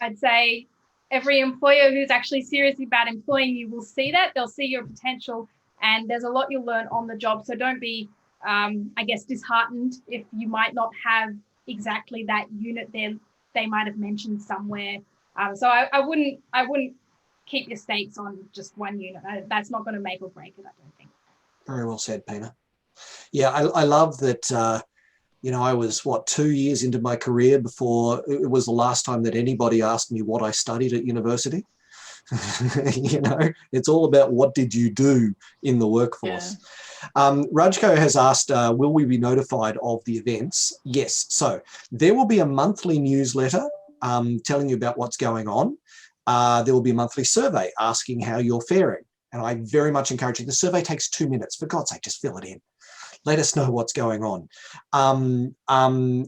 I'd say every employer who's actually serious about employing you will see that. They'll see your potential, and there's a lot you'll learn on the job. So don't be disheartened if you might not have exactly that unit there they might have mentioned somewhere. So I wouldn't keep your stakes on just one unit. That's not going to make or break it, I don't think. Very well said, Pina. Yeah, I love that, I was, 2 years into my career before it was the last time that anybody asked me what I studied at university. It's all about what did you do in the workforce. Yeah. Rajko has asked, will we be notified of the events? Yes. So there will be a monthly newsletter telling you about what's going on. There will be a monthly survey asking how you're faring. And I very much encourage you. The survey takes 2 minutes. For God's sake, just fill it in. Let us know what's going on.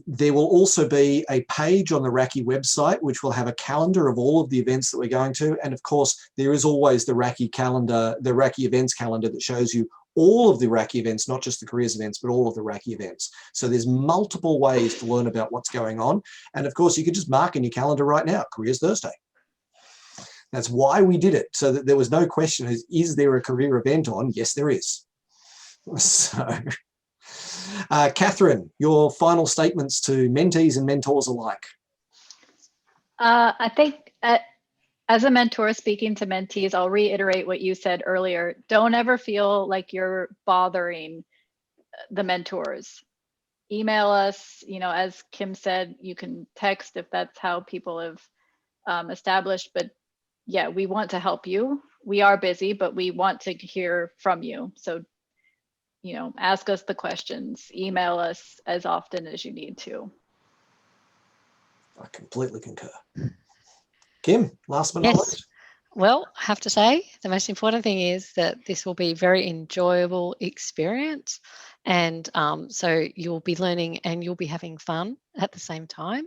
There will also be a page on the RACI website which will have a calendar of all of the events that we're going to. And of course, there is always the RACI calendar, the RACI events calendar that shows you all of the RACI events, not just the careers events, but all of the RACI events. So there's multiple ways to learn about what's going on. And of course, you can just mark in your calendar right now, Careers Thursday. That's why we did it, so that there was no question, is there a career event on? Yes, there is. So, Catherine, your final statements to mentees and mentors alike. I think as a mentor speaking to mentees, I'll reiterate what you said earlier. Don't ever feel like you're bothering the mentors. Email us, as Kim said, you can text if that's how people have established, but yeah, we want to help you. We are busy, but we want to hear from you. So, ask us the questions, email us as often as you need to. I completely concur. Kim, last but not least. Well, I have to say, the most important thing is that this will be a very enjoyable experience. And so you'll be learning and you'll be having fun at the same time.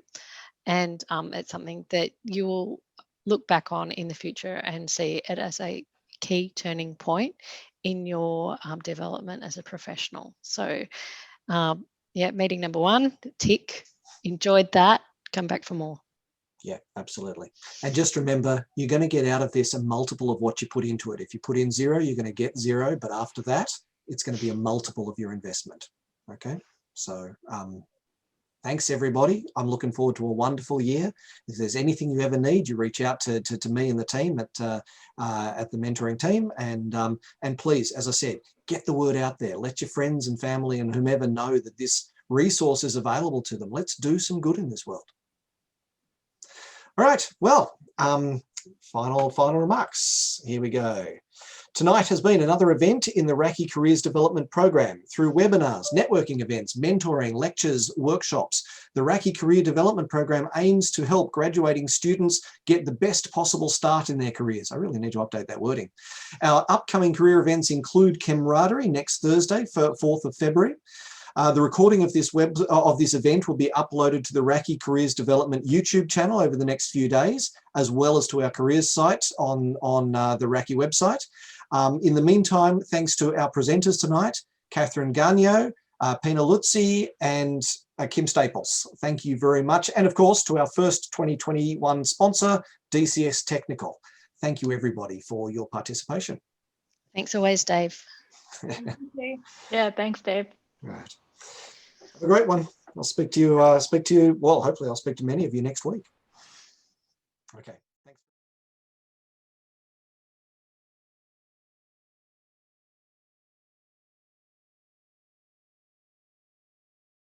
And it's something that you will look back on in the future and see it as a key turning point in your development as a professional. So meeting number 1, tick, enjoyed that, come back for more. Yeah, absolutely. And just remember, you're going to get out of this a multiple of what you put into it. If you put in 0, you're going to get 0, but after that, it's going to be a multiple of your investment. Okay, so thanks, everybody. I'm looking forward to a wonderful year. If there's anything you ever need, you reach out to me and the team at the mentoring team. And please, as I said, get the word out there. Let your friends and family and whomever know that this resource is available to them. Let's do some good in this world. All right, well, final remarks. Here we go. Tonight has been another event in the RACI Careers Development Program. Through webinars, networking events, mentoring, lectures, workshops, the RACI Career Development Program aims to help graduating students get the best possible start in their careers. I really need to update that wording. Our upcoming career events include Camaraderie next Thursday, 4th of February. The recording of this event will be uploaded to the RACI Careers Development YouTube channel over the next few days, as well as to our careers site on the RACI website. In the meantime, thanks to our presenters tonight, Catherine Gagno, Pina Lutzi, and Kim Staples. Thank you very much. And of course, to our first 2021 sponsor, DCS Technical. Thank you, everybody, for your participation. Thanks always, Dave. Yeah, thanks, Dave. Right. Have a great one. I'll speak to you, well, hopefully I'll speak to many of you next week. Okay.